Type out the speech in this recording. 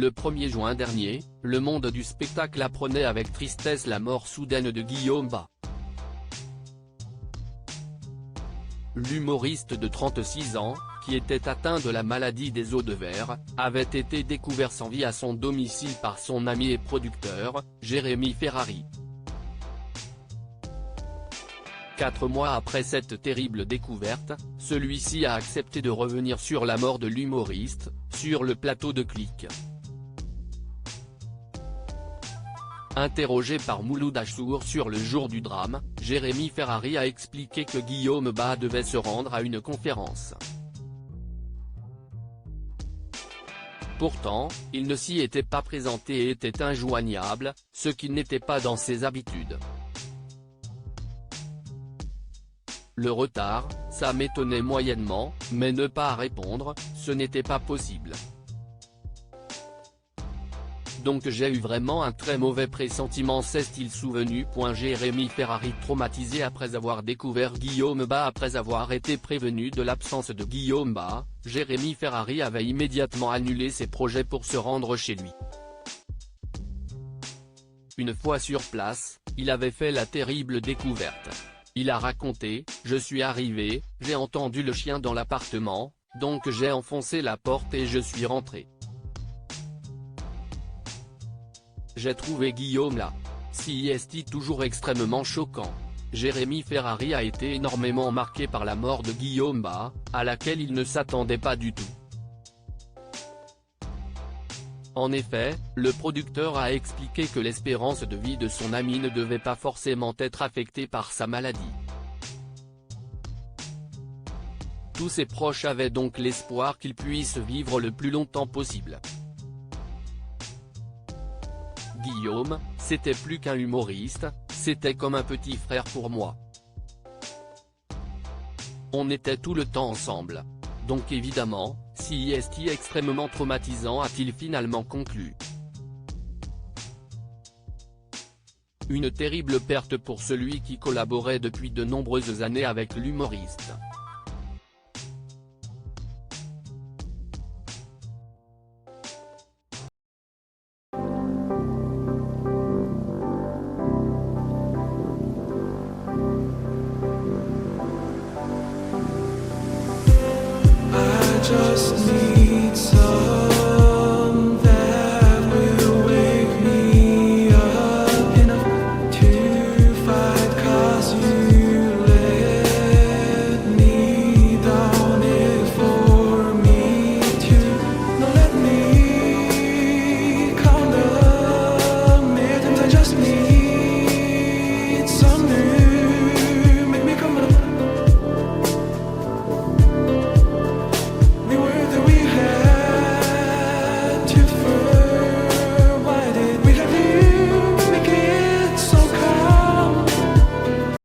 Le 1er juin dernier, le monde du spectacle apprenait avec tristesse la mort soudaine de Guillaume Bas. L'humoriste de 36 ans, qui était atteint de la maladie des os de verre, avait été découvert sans vie à son domicile par son ami et producteur, Jérémy Ferrari. 4 mois après cette terrible découverte, celui-ci a accepté de revenir sur la mort de l'humoriste, sur le plateau de Click. Interrogé par Mouloud Achour sur le jour du drame, Jérémy Ferrari a expliqué que Guillaume Bas devait se rendre à une conférence. Pourtant, il ne s'y était pas présenté et était injoignable, ce qui n'était pas dans ses habitudes. Le retard, ça m'étonnait moyennement, mais ne pas répondre, ce n'était pas possible. Donc j'ai eu vraiment un très mauvais pressentiment, s'est-il souvenu. Jérémy Ferrari traumatisé après avoir découvert Guillaume Bas. Après avoir été prévenu de l'absence de Guillaume Bas, Jérémy Ferrari avait immédiatement annulé ses projets pour se rendre chez lui. Une fois sur place, il avait fait la terrible découverte. Il a raconté « Je suis arrivé, j'ai entendu le chien dans l'appartement, donc j'ai enfoncé la porte et je suis rentré. J'ai trouvé Guillaume là. C'est toujours extrêmement choquant. » Jérémy Ferrari a été énormément marqué par la mort de Guillaume Bas, à laquelle il ne s'attendait pas du tout. En effet, le producteur a expliqué que l'espérance de vie de son ami ne devait pas forcément être affectée par sa maladie. Tous ses proches avaient donc l'espoir qu'il puisse vivre le plus longtemps possible. Guillaume, c'était plus qu'un humoriste, c'était comme un petit frère pour moi. On était tout le temps ensemble. Donc évidemment, c'est extrêmement traumatisant, a-t-il finalement conclu. Une terrible perte pour celui qui collaborait depuis de nombreuses années avec l'humoriste. Just